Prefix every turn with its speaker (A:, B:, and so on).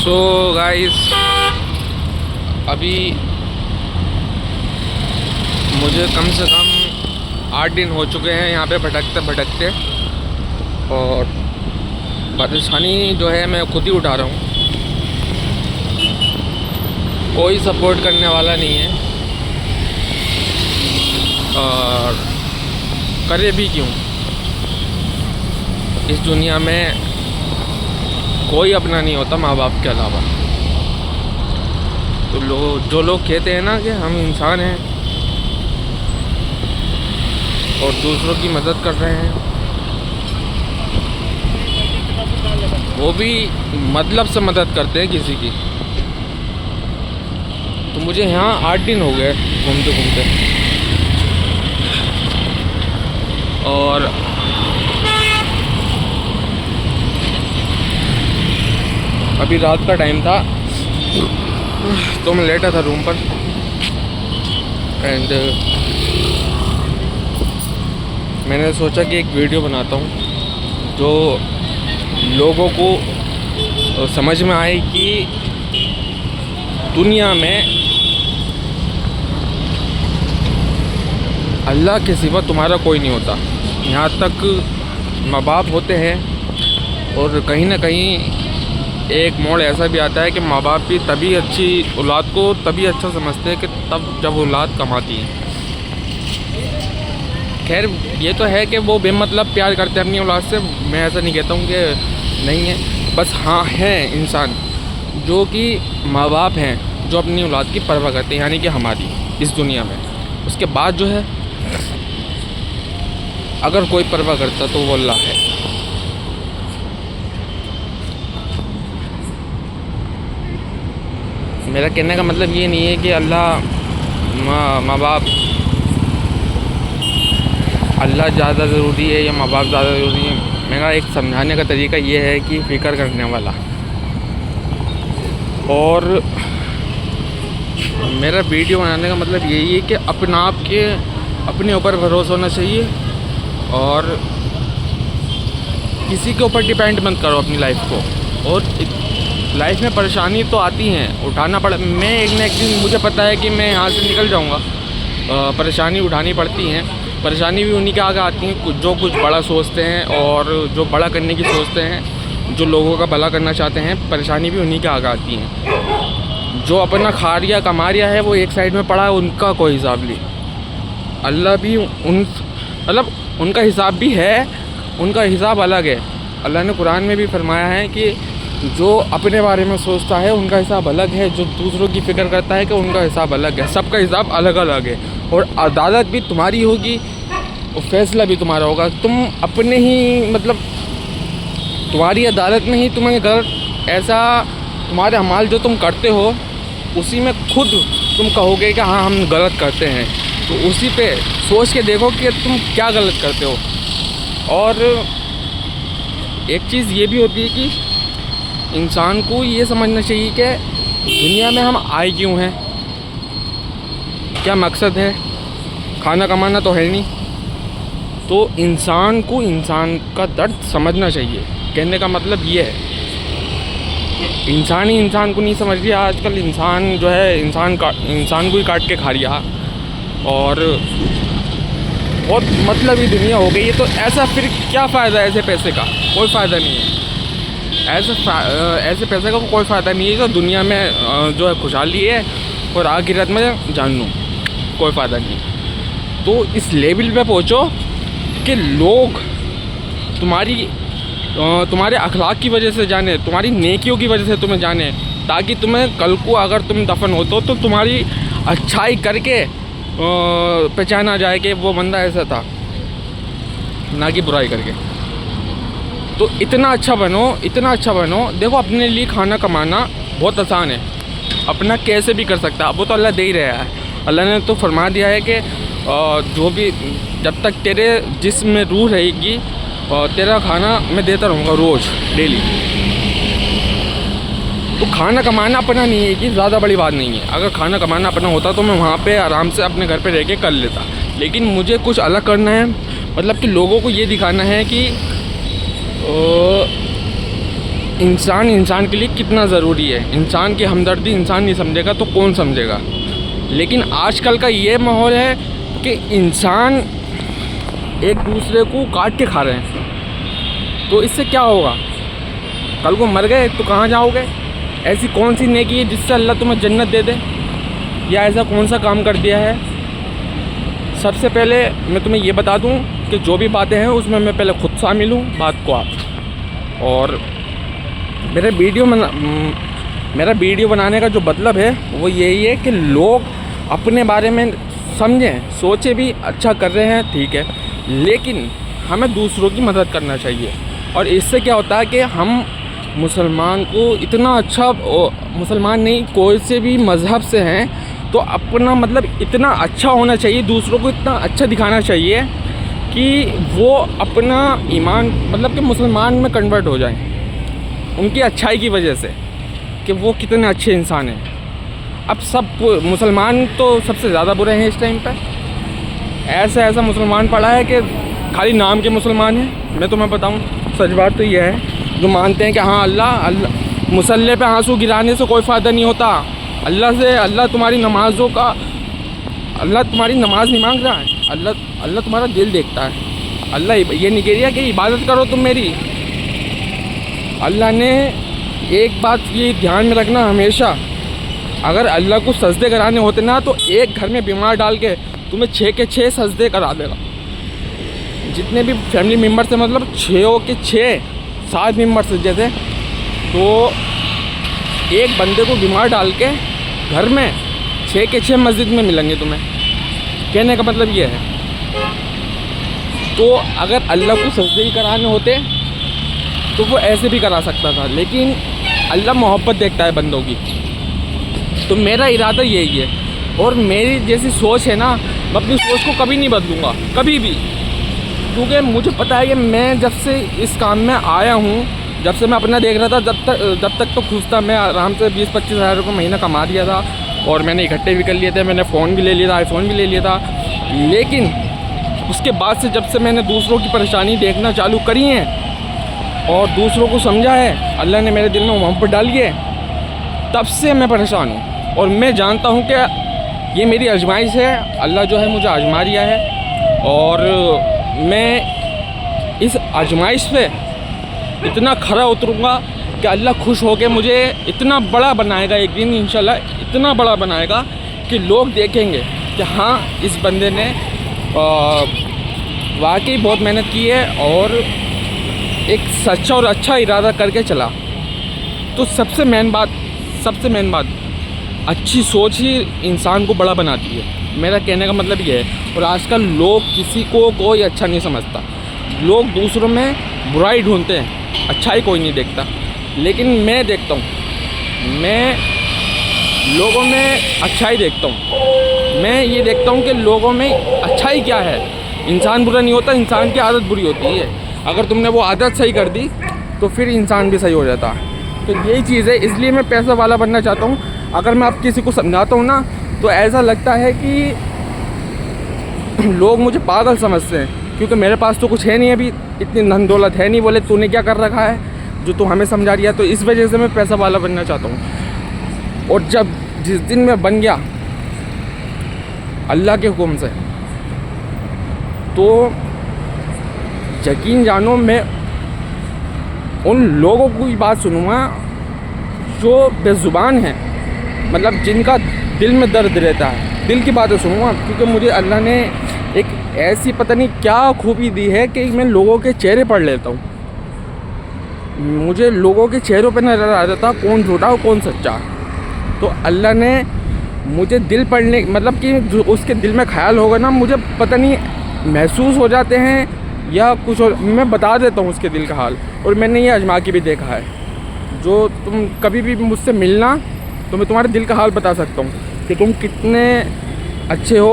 A: So guys, अभी मुझे कम से कम 8 दिन हो चुके हैं यहाँ पे भटकते भटकते, और परेशानी जो है मैं खुद ही उठा रहा हूँ। कोई सपोर्ट करने वाला नहीं है, और करे भी क्यों। इस दुनिया में कोई अपना नहीं होता माँ बाप के अलावा। तो जो लोग कहते हैं ना कि हम इंसान हैं और दूसरों की मदद कर रहे हैं, वो भी मतलब से मदद करते हैं किसी की। तो मुझे यहाँ 8 दिन हो गए घूमते घूमते, और अभी रात का टाइम था तो मैं लेटा था रूम पर, एंड मैंने सोचा कि एक वीडियो बनाता हूँ जो लोगों को समझ में आए कि दुनिया में अल्लाह के सिवा तुम्हारा कोई नहीं होता। यहाँ तक माँ बाप होते हैं, और कहीं ना कहीं एक मोड़ ऐसा भी आता है कि माँ बाप भी तभी अच्छी औलाद को तभी अच्छा समझते हैं कि तब जब औलाद कमाती है। खैर, ये तो है कि वो बेमतलब प्यार करते हैं अपनी औलाद से, मैं ऐसा नहीं कहता हूँ कि नहीं है। बस हाँ, हैं इंसान जो कि माँ बाप हैं जो अपनी औलाद की परवाह करते हैं, यानी कि हमारी इस दुनिया में। उसके बाद जो है, अगर कोई परवाह करता तो वो अल्लाह है। मेरा कहने का मतलब ये नहीं है कि माँ बाप अल्लाह ज़्यादा ज़रूरी है या माँ बाप ज़्यादा ज़रूरी है। मेरा एक समझाने का तरीका ये है कि फ़िक्र करने वाला। और मेरा वीडियो बनाने का मतलब यही है कि अपने ऊपर भरोसा होना चाहिए, और किसी के ऊपर डिपेंड मत करो अपनी लाइफ को। और लाइफ में परेशानी तो आती हैं, उठाना पड़ मैं एक ना एक दिन, मुझे पता है कि मैं यहाँ से निकल जाऊँगा। परेशानी उठानी पड़ती हैं। परेशानी भी उन्हीं के आगे आती हैं जो कुछ बड़ा सोचते हैं और जो बड़ा करने की सोचते हैं, जो लोगों का भला करना चाहते हैं। परेशानी भी उन्हीं के आगे आती हैं। जो अपना खा रिया कमा रिया है वो एक साइड में पड़ा है, उनका कोई हिसाब नहीं। अल्लाह भी उनका हिसाब भी है, उनका हिसाब अलग है। अल्लाह ने कुरान में भी फरमाया है कि जो अपने बारे में सोचता है उनका हिसाब अलग है, जो दूसरों की फ़िक्र करता है कि उनका हिसाब अलग है। सबका हिसाब अलग अलग है, और अदालत भी तुम्हारी होगी और फैसला भी तुम्हारा होगा। तुम अपने ही तुम्हारी अदालत में ही तुम्हें गलत, ऐसा तुम्हारे अमाल जो तुम करते हो उसी में खुद तुम कहोगे कि हाँ हम गलत करते हैं। तो उसी पे सोच के देखो कि तुम क्या गलत करते हो। और एक चीज़ ये भी होती है कि इंसान को ये समझना चाहिए कि दुनिया में हम आए क्यों हैं, क्या मकसद है। खाना कमाना तो है नहीं। तो इंसान को इंसान का दर्द समझना चाहिए। कहने का मतलब ये है, इंसान ही इंसान को नहीं समझ रहा आजकल। इंसान जो है इंसान को ही काट के खा रहा, और बहुत मतलबी दुनिया हो गई है। तो ऐसा फिर क्या फ़ायदा है ऐसे पैसे का? कोई फ़ायदा नहीं है। ऐसे पैसे का कोई फ़ायदा नहीं है। तो दुनिया में जो है खुशहाली है, और आखिरत में जानू कोई फ़ायदा नहीं। तो इस लेवल पे पहुँचो कि लोग तुम्हारे अखलाक की वजह से जाने, तुम्हारी नेकियों की वजह से तुम्हें जाने, ताकि तुम्हें कल को अगर तुम दफन हो तो तुम्हारी अच्छाई करके पहचाना जाए कि वो बंदा ऐसा था, ना कि बुराई करके। तो इतना अच्छा बनो। देखो, अपने लिए खाना कमाना बहुत आसान है, अपना कैसे भी कर सकता है। वो तो अल्लाह दे ही रहा है। अल्लाह ने तो फरमा दिया है कि जो भी, जब तक तेरे जिस्म में रूह रहेगी, तेरा खाना मैं देता रहूँगा रोज़, डेली। तो खाना कमाना अपना नहीं है कि ज़्यादा बड़ी बात नहीं है। अगर खाना कमाना अपना होता तो मैं वहाँ पे आराम से अपने घर पे रह के कर लेता। लेकिन मुझे कुछ अलग करना है, मतलब कि लोगों को ये दिखाना है कि इंसान इंसान के लिए कितना ज़रूरी है। इंसान की हमदर्दी इंसान नहीं समझेगा तो कौन समझेगा। लेकिन आजकल का ये माहौल है कि इंसान एक दूसरे को काट के खा रहे हैं। तो इससे क्या होगा? कल को मर गए तो कहाँ जाओगे? ऐसी कौन सी नेकी है जिससे अल्लाह तुम्हें जन्नत दे दे? या ऐसा कौन सा काम कर दिया है? सबसे पहले मैं तुम्हें ये बता दूं कि जो भी बातें हैं उसमें मैं पहले खुद शामिल हूँ, बात को आप। और मेरा वीडियो बनाने का जो मतलब है वो यही है कि लोग अपने बारे में समझें, सोचें भी। अच्छा कर रहे हैं ठीक है, लेकिन हमें दूसरों की मदद करना चाहिए। और इससे क्या होता है कि हम मुसलमान को इतना अच्छा, मुसलमान नहीं कोई से भी मज़हब से हैं तो अपना मतलब इतना अच्छा होना चाहिए, दूसरों को इतना अच्छा दिखाना चाहिए कि वो अपना ईमान मतलब कि मुसलमान में कन्वर्ट हो जाएं उनकी अच्छाई की वजह से, कि वो कितने अच्छे इंसान हैं। अब सब मुसलमान तो सबसे ज़्यादा बुरे हैं इस टाइम पे। ऐसा मुसलमान पड़ा है कि खाली नाम के मुसलमान हैं। मैं तुम्हें बताऊं, सच बात तो ये है, जो मानते हैं कि हाँ अल्लाह मुसल्ले पे आंसू गिराने से कोई फ़ायदा नहीं होता। अल्लाह तुम्हारी नमाज़ों का, अल्लाह तुम्हारी नमाज नहीं मांग रहा है, अल्लाह तुम्हारा दिल देखता है। अल्लाह ये नहीं कह रहा कि इबादत करो तुम मेरी। अल्लाह ने एक बात ये ध्यान में रखना हमेशा, अगर अल्लाह को सजदे कराने होते ना तो एक घर में बीमार डाल के तुम्हें 6 के 6 सजदे करा देगा। जितने भी फैमिली मेम्बर से, मतलब 6 के 6 7 मेम्बर से जैसे, तो एक बंदे को बीमार डाल के घर में 6 के 6 मस्जिद में मिलेंगे तुम्हें। कहने का मतलब ये है। तो अगर अल्लाह को सजदे ही कराने होते तो वो ऐसे भी करा सकता था, लेकिन अल्लाह मोहब्बत देखता है बंदों की। तो मेरा इरादा यही है, और मेरी जैसी सोच है ना, मैं अपनी सोच को कभी नहीं बदलूँगा, कभी भी। क्योंकि मुझे पता है कि मैं जब से इस काम में आया हूँ, जब से मैं अपना देख रहा था, जब तक तो खुश था। मैं आराम से 20-25 हज़ार रुपये महीना कमा दिया था, और मैंने इकट्ठे भी कर लिए थे। मैंने फ़ोन भी ले लिया था, आईफोन भी ले लिया था। लेकिन उसके बाद से जब से मैंने दूसरों की परेशानी देखना चालू करी है और दूसरों को समझा है, अल्लाह ने मेरे दिल में मोहब्बत डाली है, तब से मैं परेशान हूँ। और मैं जानता हूँ कि ये मेरी आजमाइश है, अल्लाह जो है मुझे आजमा रिया है। और मैं इस आजमाइश पे इतना खरा उतरूँगा कि अल्लाह खुश होकर मुझे इतना बड़ा बनाएगा, एक दिन इंशाल्लाह इतना बड़ा बनाएगा कि लोग देखेंगे कि हाँ इस बंदे ने वाकई बहुत मेहनत की है और एक सच्चा और अच्छा इरादा करके चला। तो सबसे मेन बात अच्छी सोच ही इंसान को बड़ा बनाती है। मेरा कहने का मतलब ये है। और आजकल लोग किसी को कोई अच्छा नहीं समझता, लोग दूसरों में बुराई ढूंढते हैं, अच्छाई कोई नहीं देखता। लेकिन मैं देखता हूँ, मैं लोगों में अच्छाई देखता हूँ। मैं ये देखता हूँ कि लोगों में अच्छाई क्या है। इंसान बुरा नहीं होता, इंसान की आदत बुरी होती है। अगर तुमने वो आदत सही कर दी तो फिर इंसान भी सही हो जाता है। तो यही चीज़ है, इसलिए मैं पैसा वाला बनना चाहता हूँ। अगर मैं अब किसी को समझाता हूँ ना तो ऐसा लगता है कि लोग मुझे पागल समझते हैं, क्योंकि मेरे पास तो कुछ है नहीं, अभी इतनी धन दौलत है नहीं। बोले तूने क्या कर रखा है जो तू हमें समझा रही है। तो इस वजह से मैं पैसा वाला बनना चाहता हूँ। और जिस दिन मैं बन गया अल्लाह के हुक्म से, तो यकीन जानो मैं उन लोगों की बात सुनूंगा जो बेज़ुबान हैं, मतलब जिनका दिल में दर्द रहता है, दिल की बातें सुनूंगा। क्योंकि मुझे अल्लाह ने एक ऐसी पता नहीं क्या खूबी दी है कि मैं लोगों के चेहरे पढ़ लेता हूँ। मुझे लोगों के चेहरों पे नज़र आ जाता कौन झूठा और कौन सच्चा। तो अल्लाह ने मुझे दिल पढ़ने, मतलब कि जो उसके दिल में ख्याल होगा ना, मुझे पता नहीं महसूस हो जाते हैं या कुछ और। मैं बता देता हूँ उसके दिल का हाल। और मैंने ये आजमा के भी देखा है। जो तुम कभी भी मुझसे मिलना तो मैं तुम्हारे दिल का हाल बता सकता हूँ कि तुम कितने अच्छे हो।